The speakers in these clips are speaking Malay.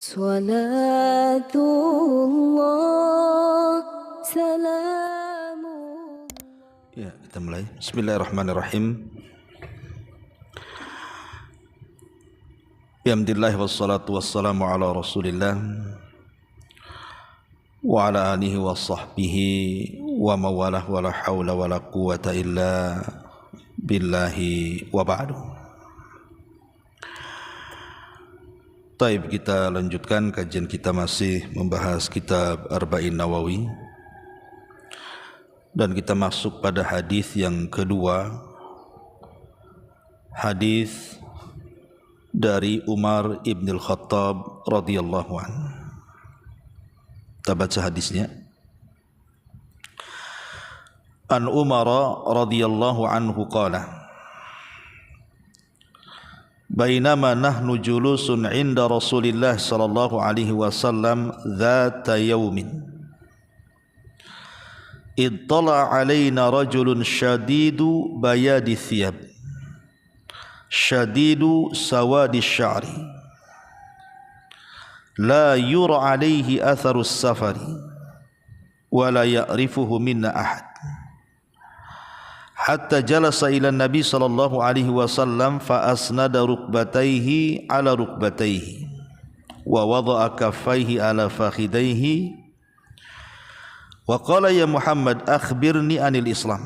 Salatullah salamullah. Ya, kita mulai. Bismillahirrahmanirrahim. Alhamdulillah wassalatu wassalamu ala Rasulillah wa ala alihi wa sahbihi wa mawalah wa la hawla wa la quwata illa billahi wa ba'du. Taib, kita lanjutkan kajian kita, masih membahas kitab Arba'in Nawawi, dan kita masuk pada hadis yang kedua, hadis dari Umar ibn al-Khattab radhiyallahu anhu. Kita baca hadisnya. An Umar radhiyallahu anhu qala: Bainama nahnu julusun inda Rasulillah sallallahu alaihi wasallam dhata yawmin ittala alaina rajulun shadidu bayadi thiyab shadidu sawadi sya'ri la yura alaihi atharu safari wa la ya'rifuhu minna ahad hatta jalasa ila Nabi sallallahu alaihi wasallam fa asnada rukbatayhi ala rukbatayhi wa wada'a kaffayhi ala fakhidayhi wa qala ya Muhammad akhbirni anil Islam.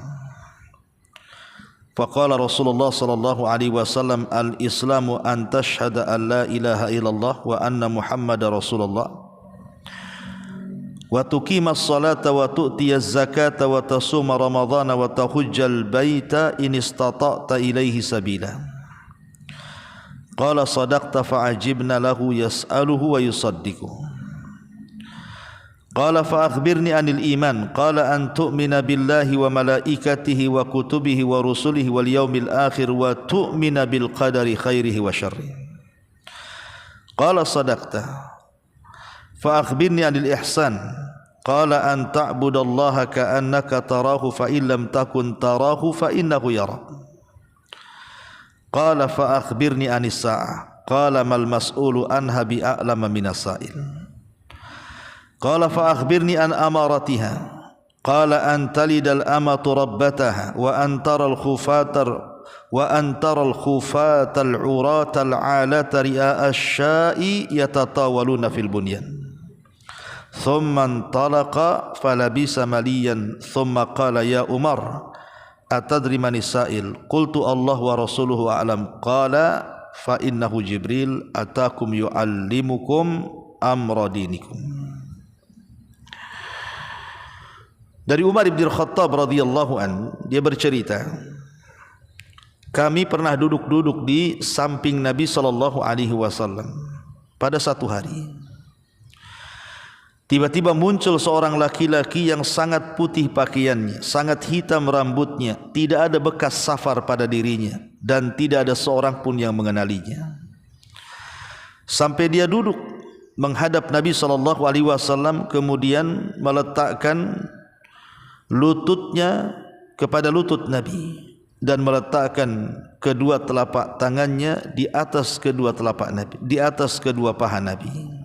Faqala Rasulullah sallallahu alaihi wasallam al-islamu an tashhada an la ilaha illallah wa anna Muhammadar Rasulullah wa tuqima as-salata wa tu'tiya az-zakata wa tasuma ramadhana wa tahujjal baita in istata'ta ilaihi sabila. Qala sadaqta fa'ajibna lahu yas'aluhu wa yusaddiqu. Qala fa akhbirni anil iman. Qala an tu'mina billahi wa malaikatihi wa kutubihi wa rusulihi wal yawmil akhir wa tu'mina bil qadari khairihi wa syarrihi. Qala sadaqta fa akhbirni anil ihsan. Qala an ta'budallaha ka'annaka tarahu fa in lam takun tarahu fa innahu yarak. Qala fa akhbirni anis sa'ah. Qala mal mas'ulu anha bi'a'lama minas sa'il. Qala fa akhbirni an amaratiha. Qala an talidal amatu rabbataha wa an taral khufatal uratal alata ri'a asya'i yatatawaluna fil bunyan. Thumma antalaqa falabisa maliyan thumma qala ya Umar atadri manis sa'il qultu Allah wa rasuluhu a'lam qala fa innahu Jibril atakum yu'allimukum amra dinikum. Dari Umar bin Khattab radhiyallahu an, dia bercerita, kami pernah duduk-duduk di samping Nabi sallallahu alaihi wasallam pada satu hari. Tiba-tiba muncul seorang laki-laki yang sangat putih pakaiannya, sangat hitam rambutnya, tidak ada bekas safar pada dirinya, dan tidak ada seorang pun yang mengenalinya. Sampai dia duduk menghadap Nabi SAW, kemudian meletakkan lututnya kepada lutut Nabi dan meletakkan kedua telapak tangannya di atas kedua telapak Nabi, di atas kedua paha Nabi.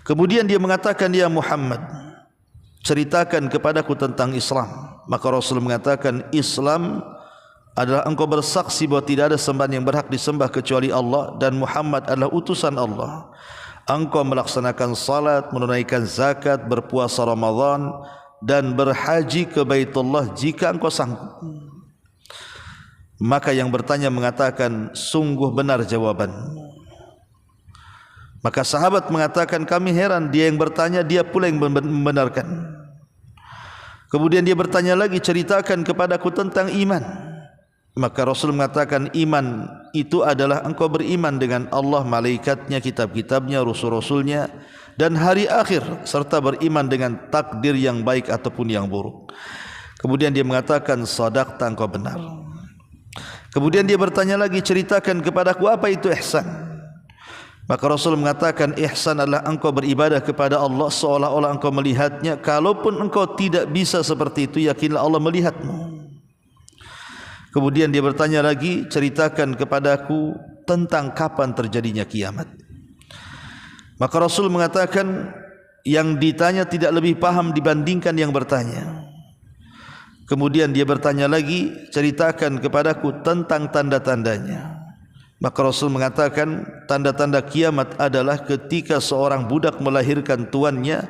Kemudian dia mengatakan, ya Muhammad, ceritakan kepadaku tentang Islam. Maka Rasul mengatakan, Islam adalah engkau bersaksi bahawa tidak ada sembahan yang berhak disembah kecuali Allah dan Muhammad adalah utusan Allah. Engkau melaksanakan salat, menunaikan zakat, berpuasa Ramadan dan berhaji ke Baitullah jika engkau sanggup. Maka yang bertanya mengatakan, sungguh benar jawabanmu. Maka sahabat mengatakan, kami heran, dia yang bertanya, dia pula yang membenarkan. Kemudian dia bertanya lagi, ceritakan kepadaku tentang iman. Maka Rasul mengatakan, iman itu adalah engkau beriman dengan Allah, malaikatnya, kitab-kitabnya, rasul-rasulnya, dan hari akhir, serta beriman dengan takdir yang baik ataupun yang buruk. Kemudian dia mengatakan, sadaqta, engkau benar. Kemudian dia bertanya lagi, ceritakan kepadaku apa itu ihsan. Maka Rasul mengatakan, ihsan adalah engkau beribadah kepada Allah seolah-olah engkau melihatnya. Kalaupun engkau tidak bisa seperti itu, yakinlah Allah melihatmu. Kemudian dia bertanya lagi, ceritakan kepadaku tentang kapan terjadinya kiamat. Maka Rasul mengatakan, yang ditanya tidak lebih paham dibandingkan yang bertanya. Kemudian dia bertanya lagi, ceritakan kepadaku tentang tanda-tandanya. Maka Rasul mengatakan, tanda-tanda kiamat adalah ketika seorang budak melahirkan tuannya,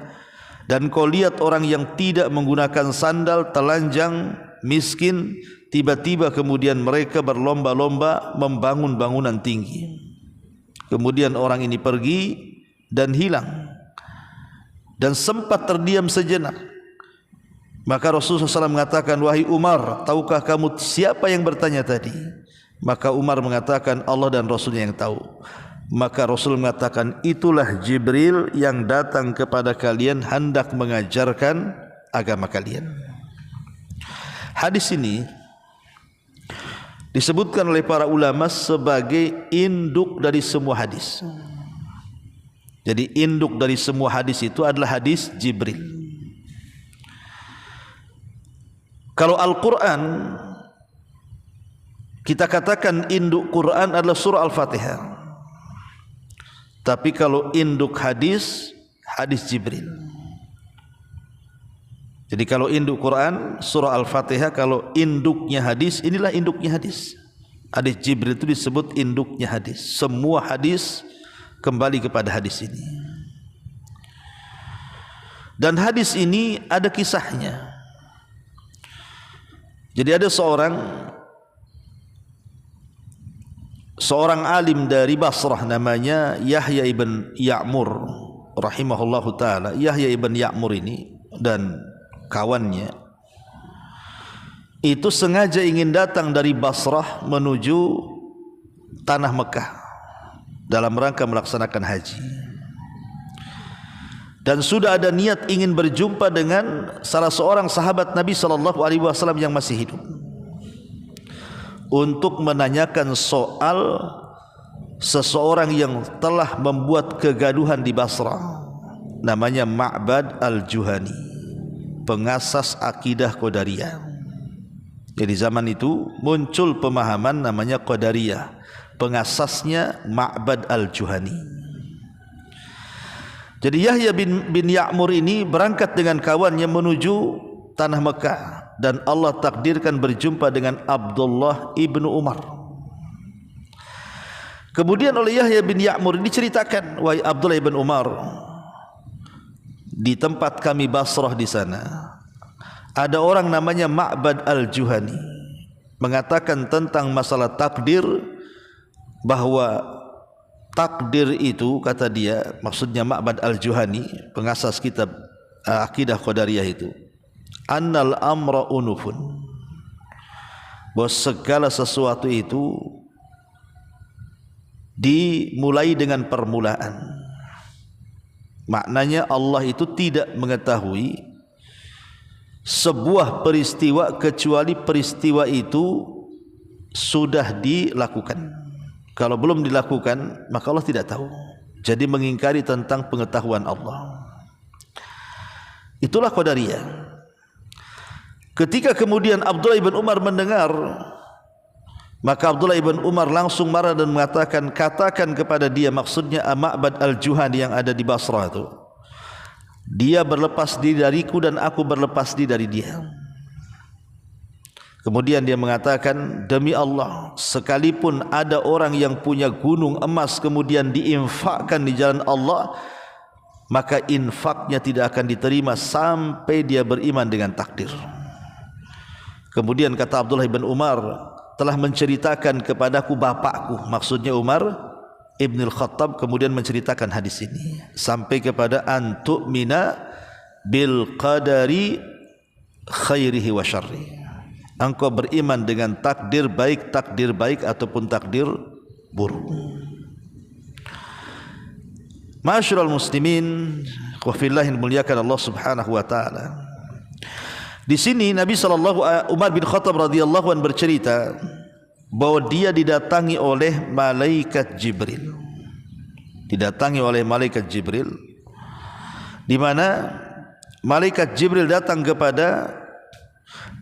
dan kau lihat orang yang tidak menggunakan sandal, telanjang, miskin, tiba-tiba kemudian mereka berlomba-lomba membangun bangunan tinggi. Kemudian orang ini pergi dan hilang, dan sempat terdiam sejenak. Maka Rasulullah SAW mengatakan, wahai Umar, tahukah kamu siapa yang bertanya tadi? Maka Umar mengatakan, Allah dan Rasulnya yang tahu. Maka Rasul mengatakan, itulah Jibril yang datang kepada kalian hendak mengajarkan agama kalian. Hadis ini disebutkan oleh para ulama sebagai induk dari semua hadis. Jadi induk dari semua hadis itu adalah hadis Jibril. Kalau Al-Quran, kita katakan induk Quran adalah surah Al-Fatihah. Tapi kalau induk hadis, hadis Jibril. Jadi kalau induk Quran, surah Al-Fatihah. Kalau induknya hadis, inilah induknya hadis. Hadis Jibril itu disebut induknya hadis. Semua hadis kembali kepada hadis ini. Dan hadis ini ada kisahnya. Jadi ada seorang alim dari Basrah namanya Yahya ibn Ya'mur rahimahullahu taala. Yahya ibn Ya'mur ini dan kawannya itu sengaja ingin datang dari Basrah menuju tanah Mekah dalam rangka melaksanakan haji, dan sudah ada niat ingin berjumpa dengan salah seorang sahabat Nabi SAW yang masih hidup untuk menanyakan soal seseorang yang telah membuat kegaduhan di Basrah, namanya Ma'bad al-Juhani, pengasas akidah Qadariyah. Jadi zaman itu muncul pemahaman namanya Qadariyah, pengasasnya Ma'bad al-Juhani. Jadi Yahya bin Ya'mur ini berangkat dengan kawannya menuju tanah Mekah, dan Allah takdirkan berjumpa dengan Abdullah ibnu Umar. Kemudian oleh Yahya bin Ya'mur ini diceritakan, wahai Abdullah ibn Umar, di tempat kami Basrah di sana ada orang namanya Ma'bad al-Juhani mengatakan tentang masalah takdir, bahwa takdir itu, kata dia, maksudnya Ma'bad al-Juhani, pengasas kitab akidah Qadariyah itu, annal amra unufun, bahwa segala sesuatu itu dimulai dengan permulaan. Maknanya Allah itu tidak mengetahui sebuah peristiwa kecuali peristiwa itu sudah dilakukan. Kalau belum dilakukan, maka Allah tidak tahu. Jadi mengingkari tentang pengetahuan Allah. Itulah Qadariyah. Ketika kemudian Abdullah ibn Umar mendengar, maka Abdullah ibn Umar langsung marah dan mengatakan, katakan kepada dia, maksudnya Ma'bad al-Juhani yang ada di Basrah itu, dia berlepas diri dariku dan aku berlepas diri dari dia. Kemudian dia mengatakan, demi Allah, sekalipun ada orang yang punya gunung emas kemudian diinfakkan di jalan Allah, maka infaknya tidak akan diterima sampai dia beriman dengan takdir. Kemudian kata Abdullah ibn Umar, telah menceritakan kepadaku bapakku, maksudnya Umar ibn al-Khattab, kemudian menceritakan hadis ini sampai kepada antu'mina bil qadari khairihi wa syarri, engkau beriman dengan takdir baik ataupun takdir buruk. Ma'asyiral muslimin wa fillahi, muliakan Allah Subhanahu wa taala. Di sini Nabi Umar bin Khattab radhiyallahu anhu bercerita bahwa dia didatangi oleh malaikat Jibril. Didatangi oleh malaikat Jibril, di mana malaikat Jibril datang kepada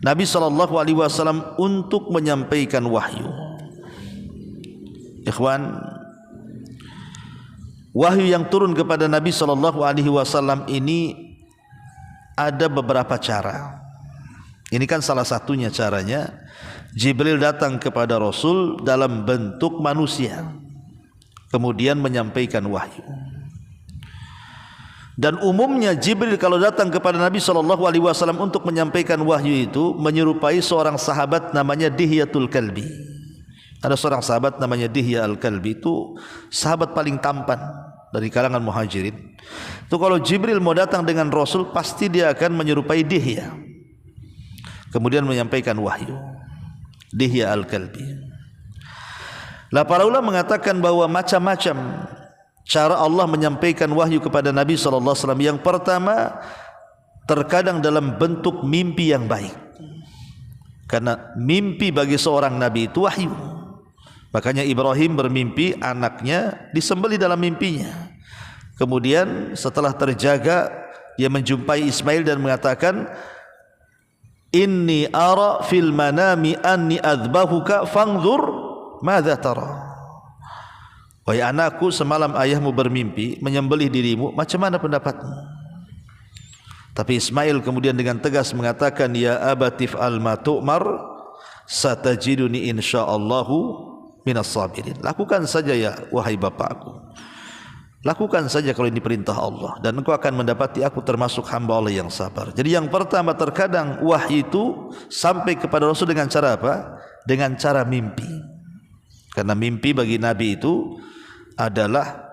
Nabi SAW untuk menyampaikan wahyu. Ikhwan, wahyu yang turun kepada Nabi SAW ini ada beberapa cara. Ini kan salah satunya caranya, Jibril datang kepada Rasul dalam bentuk manusia, kemudian menyampaikan wahyu. Dan umumnya Jibril kalau datang kepada Nabi SAW untuk menyampaikan wahyu itu menyerupai seorang sahabat namanya Dihyatul Kalbi. Ada seorang sahabat namanya Dihya Al-Kalbi, itu sahabat paling tampan dari kalangan muhajirin. Itu kalau Jibril mau datang dengan Rasul, pasti dia akan menyerupai Dihya, kemudian menyampaikan wahyu. Dihya Al-Kalbi. Lah para ulama mengatakan bahwa macam-macam cara Allah menyampaikan wahyu kepada Nabi SAW. Yang pertama, terkadang dalam bentuk mimpi yang baik, karena mimpi bagi seorang Nabi itu wahyu. Makanya Ibrahim bermimpi anaknya disembelih dalam mimpinya. Kemudian setelah terjaga, dia menjumpai Ismail dan mengatakan, Inni ara fil manami anni adbahuka fangzur madza tara. Wahai anakku, semalam ayahmu bermimpi menyembelih dirimu, macam mana pendapatmu? Tapi Ismail kemudian dengan tegas mengatakan, Ya abatif al-ma tu'mar satajiduni insyaallahu minas sabirin. Lakukan saja ya wahai bapakku, lakukan saja kalau ini perintah Allah, dan engkau akan mendapati aku termasuk hamba Allah yang sabar. Jadi yang pertama, terkadang wahyu itu sampai kepada Rasul dengan cara apa? Dengan cara mimpi. Karena mimpi bagi Nabi itu adalah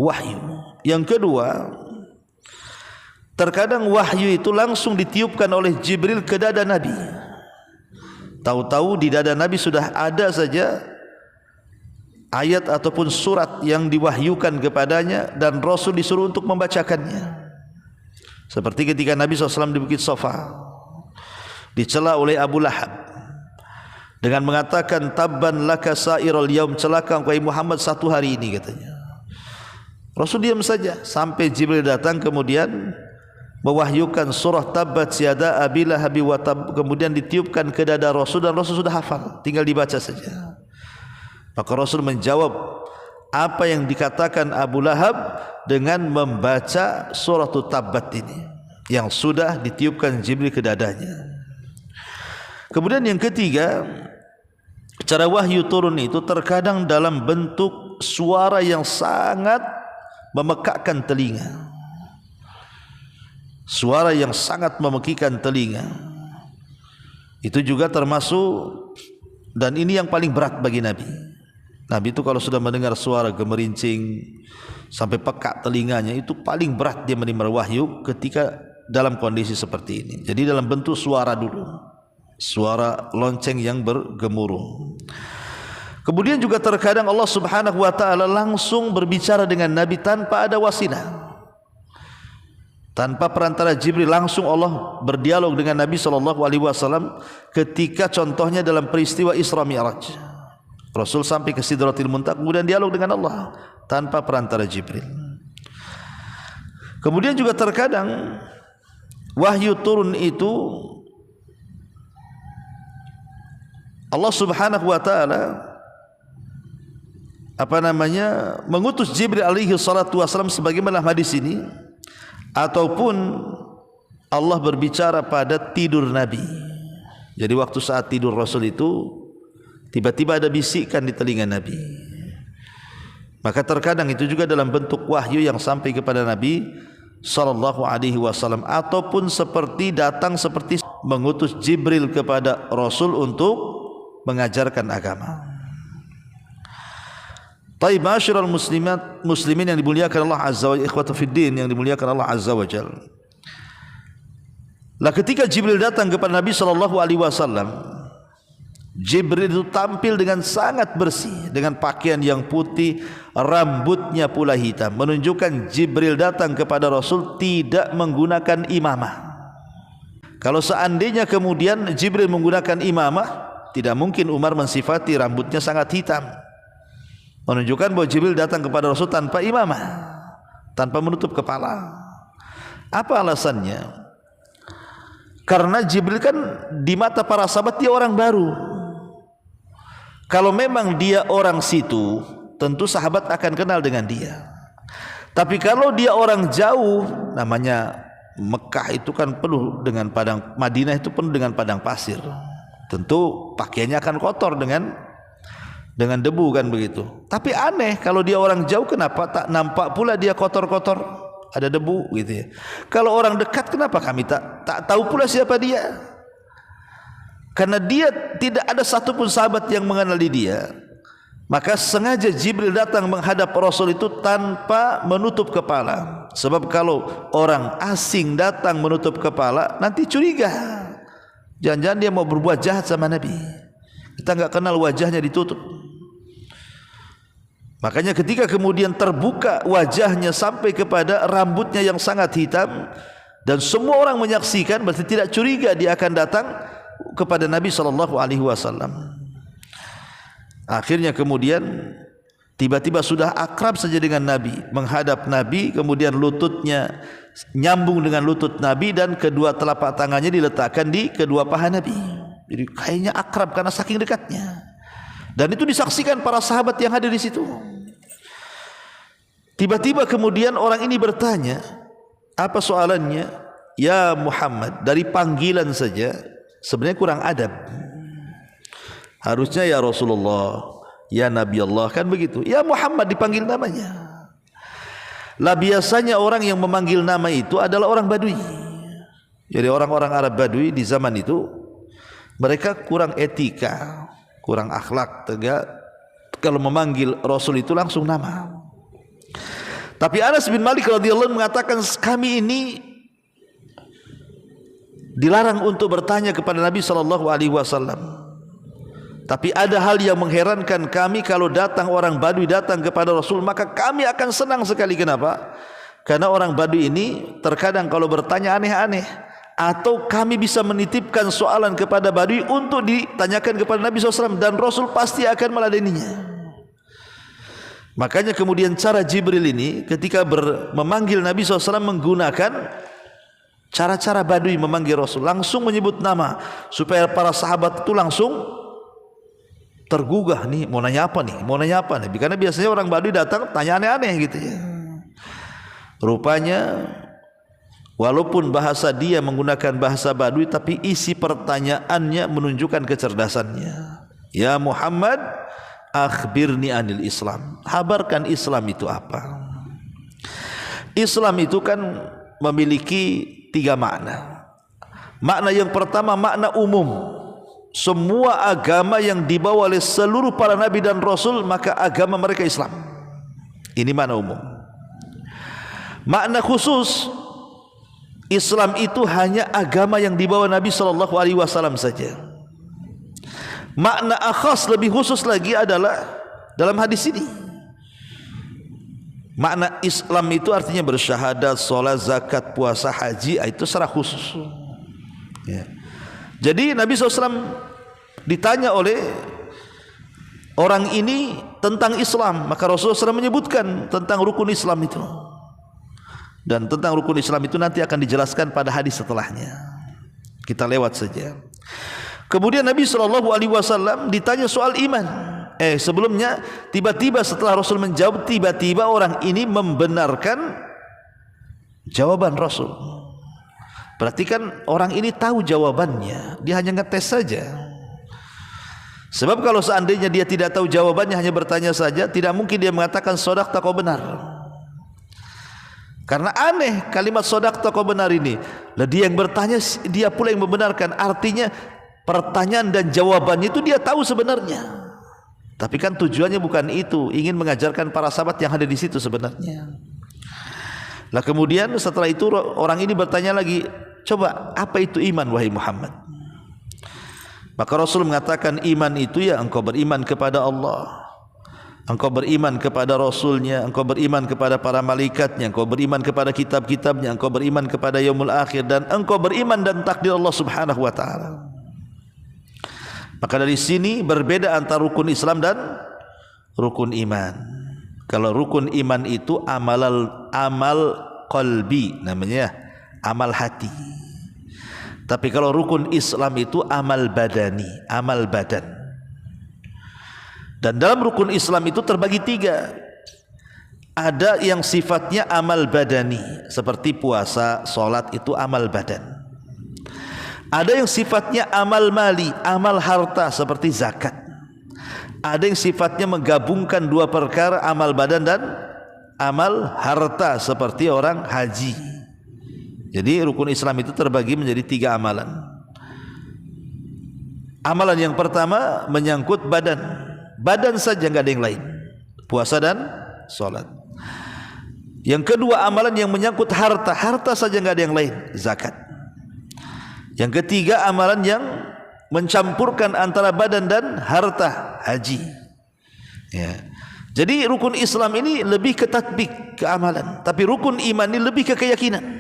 wahyu. Yang kedua, terkadang wahyu itu langsung ditiupkan oleh Jibril ke dada Nabi. Tahu-tahu di dada Nabi sudah ada saja ayat ataupun surat yang diwahyukan kepadanya, dan Rasul disuruh untuk membacakannya. Seperti ketika Nabi SAW di Bukit Safa dicela oleh Abu Lahab dengan mengatakan, Tabban laka sa'iral yaum, celaka engkau Muhammad satu hari ini, katanya. Rasul diam saja sampai Jibril datang kemudian mewahyukan surah Tabbat yada Abi Lahab wa tab, kemudian ditiupkan ke dada Rasul, dan Rasul sudah hafal, tinggal dibaca saja. Maka Rasul menjawab apa yang dikatakan Abu Lahab dengan membaca surah Tabbat ini yang sudah ditiupkan Jibril ke dadanya. Kemudian yang ketiga, cara wahyu turun itu terkadang dalam bentuk suara yang sangat memekakkan telinga. Suara yang sangat memekikkan telinga. Itu juga termasuk, dan ini yang paling berat bagi Nabi. Nabi itu kalau sudah mendengar suara gemerincing sampai pekak telinganya, itu paling berat dia menerima wahyu ketika dalam kondisi seperti ini. Jadi dalam bentuk suara dulu, suara lonceng yang bergemuruh. Kemudian juga terkadang Allah Subhanahu wa taala langsung berbicara dengan Nabi tanpa ada wasilah, tanpa perantara Jibril, langsung Allah berdialog dengan Nabi SAW ketika contohnya dalam peristiwa Isra Mi'raj. Rasul sampai ke Sidratil Muntaha, kemudian dialog dengan Allah tanpa perantara Jibril. Kemudian juga terkadang wahyu turun itu Allah Subhanahu wa taala mengutus Jibril alaihi salatu wasallam sebagaimana hadis ini, ataupun Allah berbicara pada tidur Nabi. Jadi waktu saat tidur Rasul itu tiba-tiba ada bisikan di telinga Nabi. Maka terkadang itu juga dalam bentuk wahyu yang sampai kepada Nabi sallallahu alaihi wasallam, ataupun datang seperti mengutus Jibril kepada Rasul untuk mengajarkan agama. Taib ma'asyiral muslimin yang dimuliakan Allah azza wa jalla, ikhwatu fiddin yang dimuliakan Allah azza wa jalla. Lah ketika Jibril datang kepada Nabi sallallahu alaihi wasallam, Jibril itu tampil dengan sangat bersih, dengan pakaian yang putih, rambutnya pula hitam, menunjukkan Jibril datang kepada Rasul tidak menggunakan imamah. Kalau seandainya kemudian Jibril menggunakan imamah, tidak mungkin Umar mensifati rambutnya sangat hitam, menunjukkan bahwa Jibril datang kepada Rasul tanpa imamah, tanpa menutup kepala. Apa alasannya? Karena Jibril kan di mata para sahabat dia orang baru. Kalau memang dia orang situ, tentu sahabat akan kenal dengan dia. Tapi kalau dia orang jauh, namanya Mekah itu kan penuh dengan padang, Madinah itu penuh dengan padang pasir. Tentu pakaiannya akan kotor dengan debu kan begitu. Tapi aneh kalau dia orang jauh, kenapa tak nampak pula dia kotor-kotor, ada debu gitu ya. Kalau orang dekat, kenapa kami tak tahu pula siapa dia? Karena dia tidak ada satupun sahabat yang mengenali dia. Maka sengaja Jibril datang menghadap Rasul itu tanpa menutup kepala. Sebab kalau orang asing datang menutup kepala, nanti curiga, jangan-jangan dia mau berbuat jahat sama Nabi. Kita enggak kenal wajahnya ditutup. Makanya ketika kemudian terbuka wajahnya sampai kepada rambutnya yang sangat hitam, dan semua orang menyaksikan, berarti tidak curiga dia akan datang kepada Nabi SAW. Akhirnya kemudian tiba-tiba sudah akrab saja dengan Nabi, menghadap Nabi, kemudian lututnya nyambung dengan lutut Nabi dan kedua telapak tangannya diletakkan di kedua paha Nabi. Jadi kayaknya akrab karena saking dekatnya. Dan itu disaksikan para sahabat yang hadir di situ. Tiba-tiba kemudian orang ini bertanya, apa soalannya? Ya Muhammad. Dari panggilan saja sebenarnya kurang adab. Harusnya ya Rasulullah, ya Nabi Allah, kan begitu. Ya Muhammad dipanggil namanya. Lah biasanya orang yang memanggil nama itu adalah orang Badui. Jadi orang-orang Arab Badui di zaman itu, mereka kurang etika, kurang akhlak, tegak. Kalau memanggil Rasul itu langsung nama. Tapi Anas bin Malik radhiyallahu anhu mengatakan, kami ini dilarang untuk bertanya kepada Nabi SAW. Tapi ada hal yang mengherankan kami, kalau datang orang Badui datang kepada Rasul, maka kami akan senang sekali. Kenapa? Karena orang Badui ini terkadang kalau bertanya aneh-aneh, atau kami bisa menitipkan soalan kepada Badui untuk ditanyakan kepada Nabi SAW, dan Rasul pasti akan meladeninya. Makanya kemudian cara Jibril ini ketika memanggil Nabi SAW menggunakan cara-cara Badui memanggil Rasul, langsung menyebut nama, supaya para sahabat itu langsung tergugah, nih mau nanya apa nih, mau nanya apa nih. Karena biasanya orang Badui datang tanya aneh-aneh gitu ya. Rupanya walaupun bahasa dia menggunakan bahasa Badui, tapi isi pertanyaannya menunjukkan kecerdasannya. Ya Muhammad, akhbirni anil Islam. Habarkan Islam itu apa? Islam itu kan memiliki 3 makna. Makna yang pertama makna umum. Semua agama yang dibawa oleh seluruh para nabi dan rasul, maka agama mereka Islam. Ini makna umum. Makna khusus, Islam itu hanya agama yang dibawa Nabi SAW saja. Makna akhas, lebih khusus lagi adalah dalam hadis ini. Makna Islam itu artinya bersyahadat, sholat, zakat, puasa, haji, itu secara khusus ya. Jadi Nabi SAW ditanya oleh orang ini tentang Islam, maka Rasulullah SAW menyebutkan tentang rukun Islam itu. Dan tentang rukun Islam itu nanti akan dijelaskan pada hadis setelahnya. Kita lewat saja. Kemudian Nabi SAW ditanya soal iman. Sebelumnya tiba-tiba setelah Rasul menjawab, tiba-tiba orang ini membenarkan jawaban Rasul. Berarti kan orang ini tahu jawabannya, dia hanya ngetes saja. Sebab kalau seandainya dia tidak tahu jawabannya, hanya bertanya saja, tidak mungkin dia mengatakan sodaqta kau benar. Karena aneh kalimat sodaqta kau benar ini. Lah dia yang bertanya, dia pula yang membenarkan. Artinya pertanyaan dan jawabannya itu dia tahu sebenarnya. Tapi kan tujuannya bukan itu, ingin mengajarkan para sahabat yang ada di situ sebenarnya. Lah kemudian setelah itu orang ini bertanya lagi, coba apa itu iman wahai Muhammad? Maka Rasul mengatakan, iman itu ya engkau beriman kepada Allah, engkau beriman kepada Rasulnya, engkau beriman kepada para malaikatnya, engkau beriman kepada kitab-kitabnya, engkau beriman kepada yaumul akhir, dan engkau beriman dan takdir Allah Subhanahu wa ta'ala. Maka dari sini berbeda antara rukun Islam dan rukun iman. Kalau rukun iman itu amal qalbi namanya, amal hati. Tapi kalau rukun Islam itu amal badani, amal badan. Dan dalam rukun Islam itu terbagi 3. Ada yang sifatnya amal badani, seperti puasa, solat itu amal badan. Ada yang sifatnya amal mali, amal harta seperti zakat. Ada yang sifatnya menggabungkan dua perkara, amal badan dan amal harta seperti orang haji. Jadi rukun Islam itu terbagi menjadi 3 amalan. Amalan yang pertama menyangkut badan. Badan saja, enggak ada yang lain. Puasa dan solat. Yang kedua amalan yang menyangkut harta. Harta saja, enggak ada yang lain. Zakat. Yang ketiga amalan yang mencampurkan antara badan dan harta. Haji. Ya. Jadi rukun Islam ini lebih ke tatbik, ke amalan. Tapi rukun iman ini lebih ke keyakinan.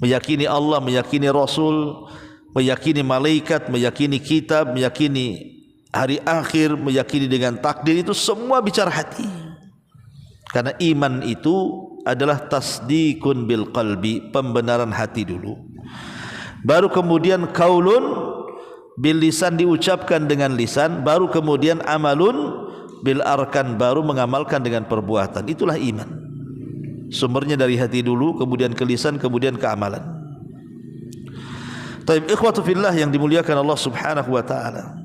Meyakini Allah, meyakini Rasul, meyakini malaikat, meyakini kitab, meyakini hari akhir, meyakini dengan takdir, itu semua bicara hati. Karena iman itu adalah tasdikun bil qalbi, pembenaran hati dulu. Baru kemudian qaulun bil lisan, diucapkan dengan lisan, baru kemudian amalun bil arkan, baru mengamalkan dengan perbuatan. Itulah iman. Sumbernya dari hati dulu, kemudian ke lisan, kemudian ke amalan. Taib ikhwatu fillah yang dimuliakan Allah Subhanahu wa taala.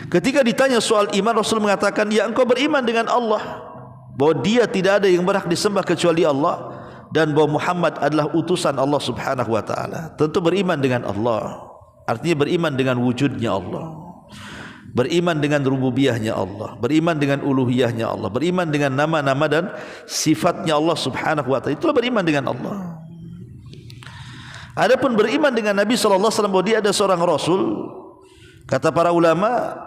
Ketika ditanya soal iman, Rasul mengatakan, ya engkau beriman dengan Allah, bahwa dia tidak ada yang berhak disembah kecuali Allah, dan bahwa Muhammad adalah utusan Allah Subhanahu wa taala. Tentu beriman dengan Allah, artinya beriman dengan wujudnya Allah, beriman dengan rububiyahnya Allah, beriman dengan uluhiyahnya Allah, beriman dengan nama-nama dan sifatnya Allah Subhanahu wa taala. Itulah beriman dengan Allah. Adapun beriman dengan Nabi sallallahu alaihi wasallam bahwa dia ada seorang rasul, kata para ulama,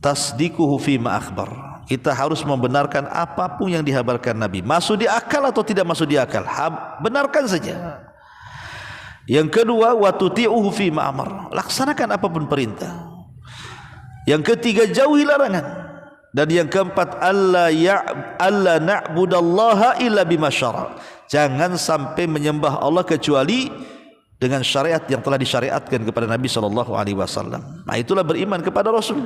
tasdikuhu fi ma akhbar. Kita harus membenarkan apapun yang dihabarkan Nabi. Masuk di akal atau tidak masuk di akal, benarkan saja. Yang kedua, wa tuti'uhu fi ma amar. Laksanakan apapun perintah. Yang ketiga, jauhi larangan. Dan yang keempat, alla na'budallaha illa bima syara'. Jangan sampai menyembah Allah kecuali dengan syariat yang telah disyariatkan kepada Nabi sallallahu alaihi wasallam. Nah, itulah beriman kepada Rasul.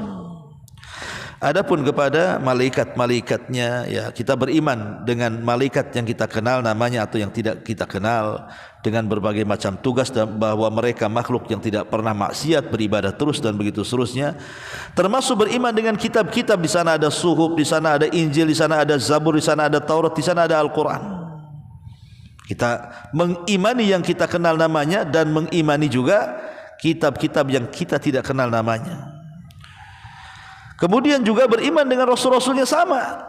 Adapun kepada malaikat-malaikatnya, ya kita beriman dengan malaikat yang kita kenal namanya atau yang tidak kita kenal, dengan berbagai macam tugas, dan bahwa mereka makhluk yang tidak pernah maksiat, beribadah terus dan begitu seterusnya. Termasuk beriman dengan kitab-kitab. Di sana ada Suhuf, di sana ada Injil, di sana ada Zabur, di sana ada Taurat, di sana ada Al-Quran. Kita mengimani yang kita kenal namanya dan mengimani juga kitab-kitab yang kita tidak kenal namanya. Kemudian juga beriman dengan rasul-rasulnya sama.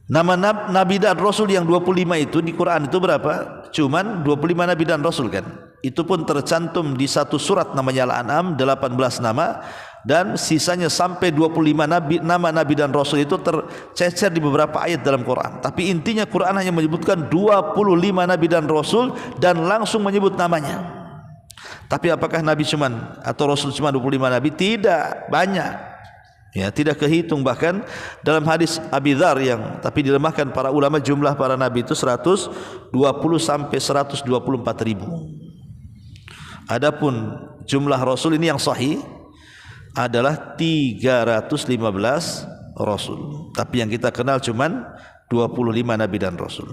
Nama nabi dan rasul yang 25 itu di Quran itu berapa? Cuman 25 nabi dan rasul kan. Itu pun tercantum di satu surat namanya Al-An'am, 18 nama, dan sisanya sampai 25 nama nabi dan rasul itu tercecer di beberapa ayat dalam Quran. Tapi intinya Quran hanya menyebutkan 25 nabi dan rasul dan langsung menyebut namanya. Tapi apakah nabi cuman atau rasul cuma 25 nabi? Tidak, banyak. Ya, tidak kehitung. Bahkan dalam hadis Abi Dzar yang tapi dilemahkan para ulama, jumlah para nabi itu 120 sampai 124 ribu. Adapun jumlah rasul ini yang sahih adalah 315 rasul. Tapi yang kita kenal cuman 25 nabi dan rasul.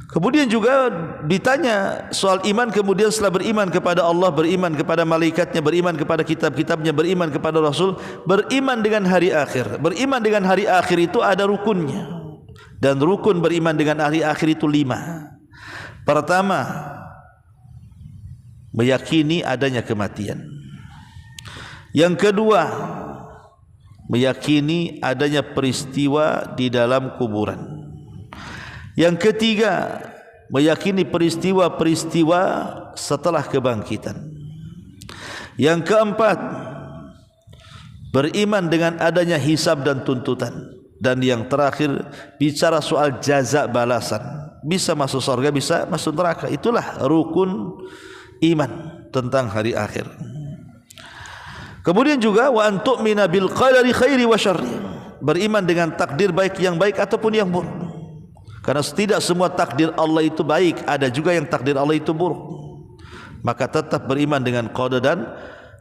Kemudian juga ditanya soal iman, kemudian setelah beriman kepada Allah, beriman kepada malaikatnya, beriman kepada kitab-kitabnya, beriman kepada Rasul, beriman dengan hari akhir. Beriman dengan hari akhir itu ada rukunnya. Dan rukun beriman dengan hari akhir itu 5. Pertama, meyakini adanya kematian. Yang kedua, meyakini adanya peristiwa di dalam kuburan. Yang ketiga, meyakini peristiwa-peristiwa setelah kebangkitan. Yang keempat, beriman dengan adanya hisab dan tuntutan. Dan yang terakhir, bicara soal jaza balasan. Bisa masuk surga, bisa masuk neraka. Itulah rukun iman tentang hari akhir. Kemudian juga wa antu'mina bil qadari khairi wa syarri. Beriman dengan takdir baik yang baik ataupun yang buruk. Karena tidak semua takdir Allah itu baik, ada juga yang takdir Allah itu buruk. Maka tetap beriman dengan qada dan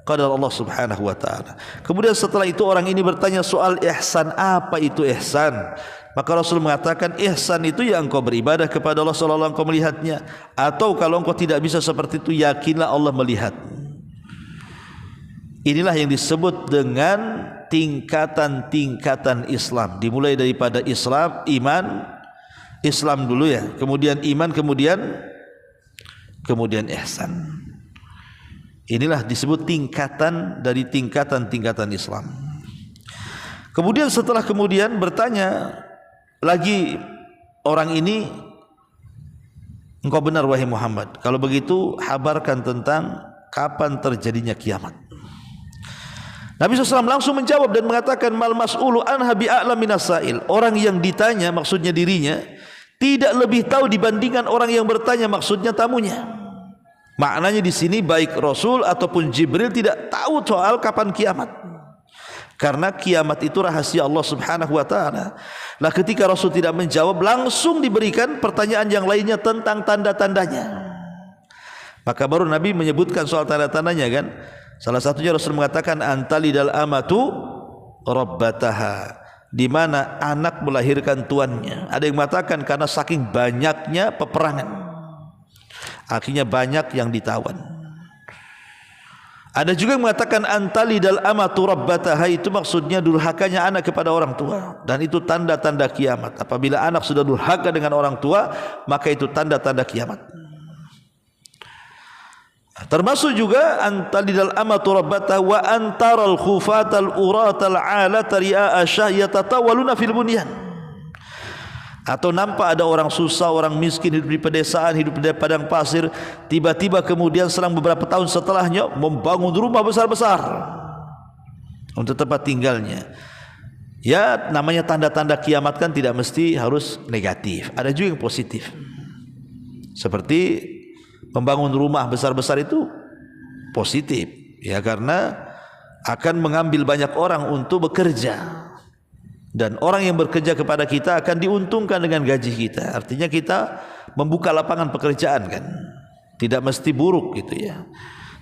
qadar Allah Subhanahu wa taala. Kemudian setelah itu orang ini bertanya soal ihsan, apa itu ihsan? Maka Rasul mengatakan ihsan itu ya engkau beribadah kepada Allah seolah-olah engkau melihatnya, atau kalau engkau tidak bisa seperti itu yakinlah Allah melihat. Inilah yang disebut dengan tingkatan-tingkatan Islam. Dimulai daripada Islam, iman, Islam dulu ya, kemudian iman, kemudian ihsan. Inilah disebut tingkatan dari tingkatan-tingkatan Islam. Kemudian setelah kemudian bertanya lagi orang ini, engkau benar wahai Muhammad, kalau begitu habarkan tentang kapan terjadinya kiamat. Nabi SAW langsung menjawab dan mengatakan mal mas'ulu anha bi'a'lam minas sa'il. Orang yang ditanya maksudnya dirinya tidak lebih tahu dibandingkan orang yang bertanya maksudnya tamunya. Maknanya di sini baik Rasul ataupun Jibril tidak tahu soal kapan kiamat. Karena kiamat itu rahasia Allah Subhanahu wa taala. Nah, ketika Rasul tidak menjawab, langsung diberikan pertanyaan yang lainnya tentang tanda-tandanya. Maka baru Nabi menyebutkan soal tanda-tandanya kan. Salah satunya Rasul mengatakan antalidal amatu rabbataha, di mana anak melahirkan tuannya. Ada yang mengatakan karena saking banyaknya peperangan, akhirnya banyak yang ditawan. Ada juga yang mengatakan antalidal amatu rabbataha, itu maksudnya durhakanya anak kepada orang tua, dan itu tanda-tanda kiamat. Apabila anak sudah durhaka dengan orang tua, maka itu tanda-tanda kiamat. Termasuk juga antalidal amatu rabbataha wa antaral khufatal uratal alata ri'a asyah yatatawaluna fil bunyan. Atau nampak ada orang susah, orang miskin hidup di pedesaan, hidup di padang pasir, tiba-tiba kemudian selang beberapa tahun setelahnya membangun rumah besar-besar untuk tempat tinggalnya. Ya, namanya tanda-tanda kiamat kan tidak mesti harus negatif, ada juga yang positif. Seperti membangun rumah besar-besar itu positif, ya, karena akan mengambil banyak orang untuk bekerja. Dan orang yang bekerja kepada kita akan diuntungkan dengan gaji kita. Artinya kita membuka lapangan pekerjaan kan. Tidak mesti buruk gitu ya.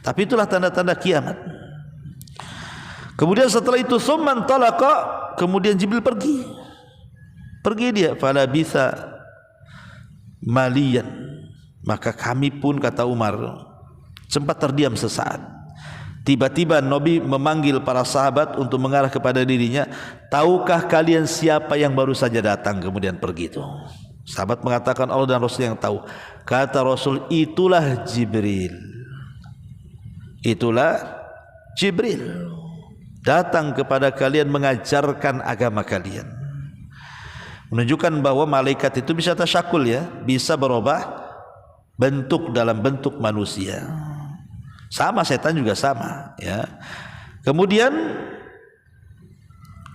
Tapi itulah tanda-tanda kiamat. Kemudian setelah itu summan talaqa, kemudian Jibril pergi. Pergi dia, fala bisa maliyan. Maka kami pun, kata Umar, sempat terdiam sesaat. Tiba-tiba Nabi memanggil para sahabat untuk mengarah kepada dirinya. Tahukah kalian siapa yang baru saja datang kemudian pergi itu? Sahabat mengatakan Allah dan Rasul yang tahu. Kata Rasul, itulah Jibril. Itulah Jibril. Datang kepada kalian mengajarkan agama kalian. Menunjukkan bahwa malaikat itu bisa tasyakul ya. Bisa berubah bentuk dalam bentuk manusia. Sama, setan juga sama ya. Kemudian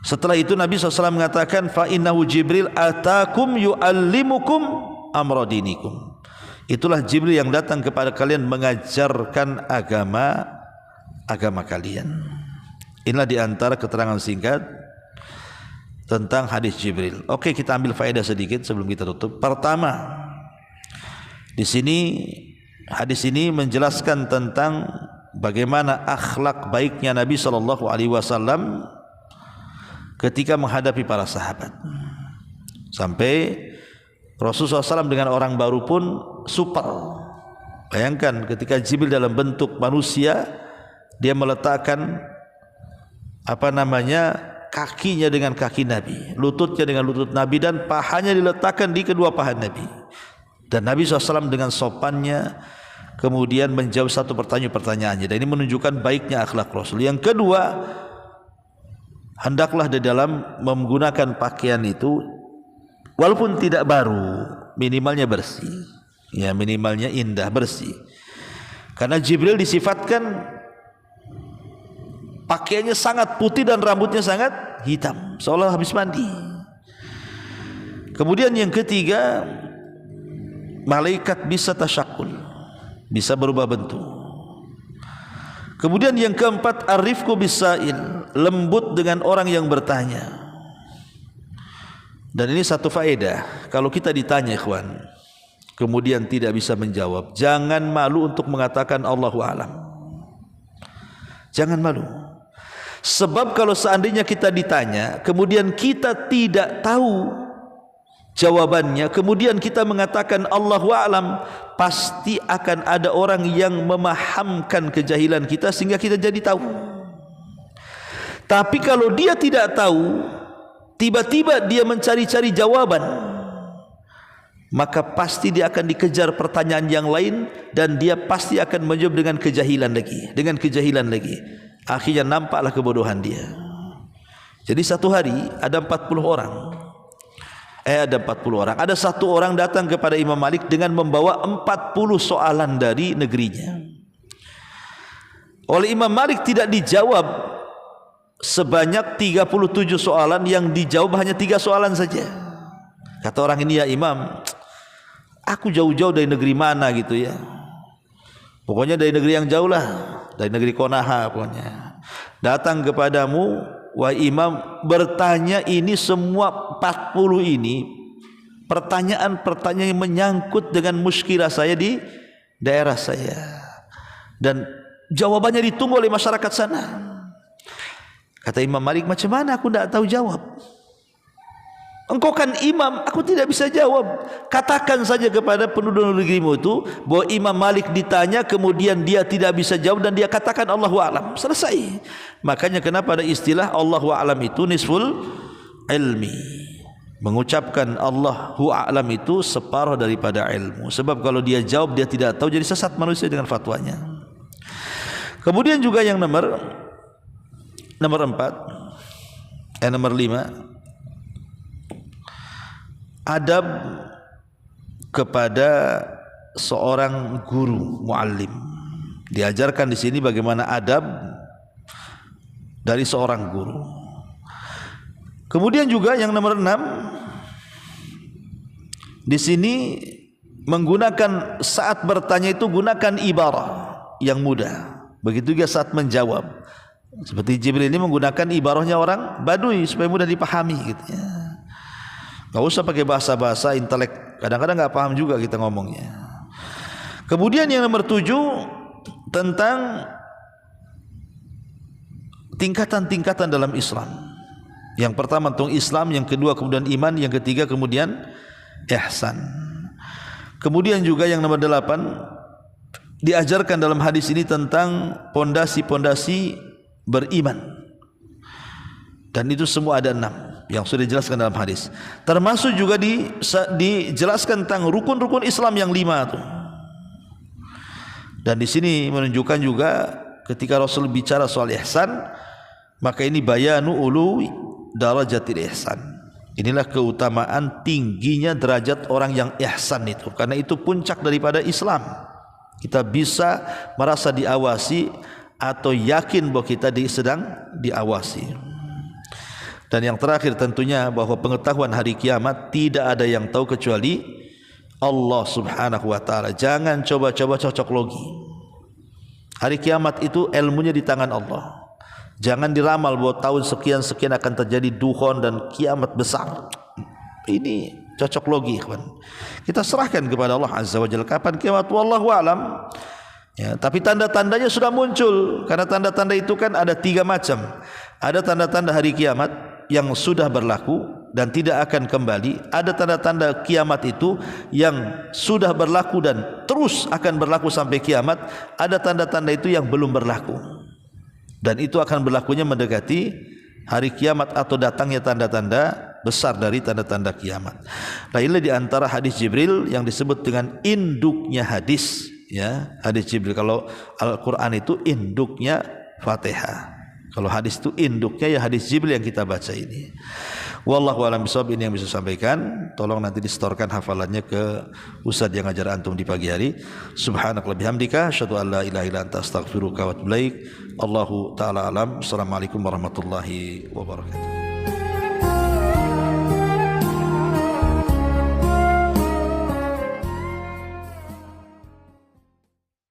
setelah itu Nabi SAW mengatakan fa innahu Jibril atakum yu'allimukum amra dinikum. Itulah Jibril yang datang kepada kalian mengajarkan agama kalian. Inilah diantara keterangan singkat tentang hadis Jibril. Oke, kita ambil faedah sedikit sebelum kita tutup. Pertama, di sini hadis ini menjelaskan tentang bagaimana akhlak baiknya Nabi SAW ketika menghadapi para sahabat. Sampai Rasulullah SAW dengan orang baru pun super. Bayangkan ketika Jibril dalam bentuk manusia, dia meletakkan kakinya dengan kaki Nabi, lututnya dengan lutut Nabi, dan pahanya diletakkan di kedua paha Nabi. Dan Nabi SAW dengan sopannya kemudian menjawab satu pertanyaannya. Dan ini menunjukkan baiknya akhlak Rasul. Yang kedua, hendaklah di dalam menggunakan pakaian itu, walaupun tidak baru, minimalnya bersih. Ya, minimalnya indah, bersih. Karena Jibril disifatkan pakaiannya sangat putih dan rambutnya sangat hitam, seolah habis mandi. Kemudian yang ketiga, malaikat bisa tasyakul, bisa berubah bentuk. Kemudian yang keempat, arifku bisail, lembut dengan orang yang bertanya. Dan ini satu faedah, kalau kita ditanya ikhwan, kemudian tidak bisa menjawab, jangan malu untuk mengatakan Allahu a'lam. Jangan malu. Sebab kalau seandainya kita ditanya, kemudian kita tidak tahu jawabannya, kemudian kita mengatakan Allahu a'lam, pasti akan ada orang yang memahamkan kejahilan kita sehingga kita jadi tahu. Tapi kalau dia tidak tahu, tiba-tiba dia mencari-cari jawaban, maka pasti dia akan dikejar pertanyaan yang lain dan dia pasti akan menjawab dengan kejahilan lagi, akhirnya nampaklah kebodohan dia. Jadi satu hari ada 40 orang. Ada satu orang datang kepada Imam Malik dengan membawa 40 soalan dari negerinya. Oleh Imam Malik tidak dijawab sebanyak 37 soalan, yang dijawab hanya 3 soalan saja. Kata orang ini, ya Imam, aku jauh-jauh dari negeri mana gitu ya. Pokoknya dari negeri yang jauh lah, dari negeri Konaha pokoknya. Datang kepadamu, wahai Imam, bertanya ini semua 40 ini pertanyaan-pertanyaan yang menyangkut dengan muskilah saya di daerah saya, dan jawabannya ditunggu oleh masyarakat sana. Kata Imam Malik, macam mana aku tidak tahu jawab? Engkau kan imam, aku tidak bisa jawab. Katakan saja kepada penduduk negerimu itu bahwa Imam Malik ditanya, kemudian dia tidak bisa jawab dan dia katakan Allahu a'lam. Selesai. Makanya kenapa ada istilah Allahu a'lam itu nisful ilmi. Mengucapkan Allahu a'lam itu separuh daripada ilmu. Sebab kalau dia jawab dia tidak tahu, jadi sesat manusia dengan fatwanya. Kemudian juga yang nomor 5, adab kepada seorang guru, muallim. Diajarkan di sini bagaimana adab dari seorang guru. Kemudian juga yang nomor 6, di sini menggunakan saat bertanya itu gunakan ibarah yang mudah. Begitu juga saat menjawab. Seperti Jibril ini menggunakan ibarahnya orang Badui supaya mudah dipahami gitu ya. Gak usah pakai bahasa-bahasa intelek, kadang-kadang gak paham juga kita ngomongnya. Kemudian yang nomor 7 tentang tingkatan-tingkatan dalam Islam. Yang pertama tentang Islam, yang kedua kemudian iman, yang ketiga kemudian ihsan. Kemudian juga yang nomor 8 diajarkan dalam hadis ini tentang pondasi-pondasi beriman. Dan itu semua ada 6 yang sudah dijelaskan dalam hadis. Termasuk juga dijelaskan tentang rukun-rukun Islam yang 5 itu. Dan di sini menunjukkan juga ketika Rasul bicara soal ihsan, maka ini bayanu ulu darajatil ihsan. Inilah keutamaan tingginya derajat orang yang ihsan itu, karena itu puncak daripada Islam. Kita bisa merasa diawasi atau yakin bahwa kita sedang diawasi. Dan yang terakhir tentunya bahwa pengetahuan hari kiamat tidak ada yang tahu kecuali Allah subhanahu wa ta'ala. Jangan coba-coba cocok logi. Hari kiamat itu ilmunya di tangan Allah. Jangan diramal bahwa tahun sekian-sekian akan terjadi dukhon dan kiamat besar. Ini cocok logi, kawan. Kita serahkan kepada Allah azza wa jalla kapan kiamat, wallahu a'lam. Ya, tapi tanda-tandanya sudah muncul. Karena tanda-tanda itu kan ada 3 macam. Ada tanda-tanda hari kiamat yang sudah berlaku dan tidak akan kembali. Ada tanda-tanda kiamat itu yang sudah berlaku dan terus akan berlaku sampai kiamat. Ada tanda-tanda itu yang belum berlaku, dan itu akan berlakunya mendekati hari kiamat atau datangnya tanda-tanda besar dari tanda-tanda kiamat. Nah, ini di antara hadis Jibril yang disebut dengan induknya hadis, ya, hadis Jibril. Kalau Al-Qur'an itu induknya Fatihah. Kalau hadis itu induknya ya hadis Jibril yang kita baca ini. Wallahu a'lam bishawab. Ini yang bisa sampaikan. Tolong nanti disetorkan hafalannya ke ustaz yang ngajar antum di pagi hari. Subhanakallahumma bihamdika asyhadu an la ilaha illa anta astaghfiruka wa atubu ilaik. Allahu taala alam. Assalamualaikum warahmatullahi wabarakatuh.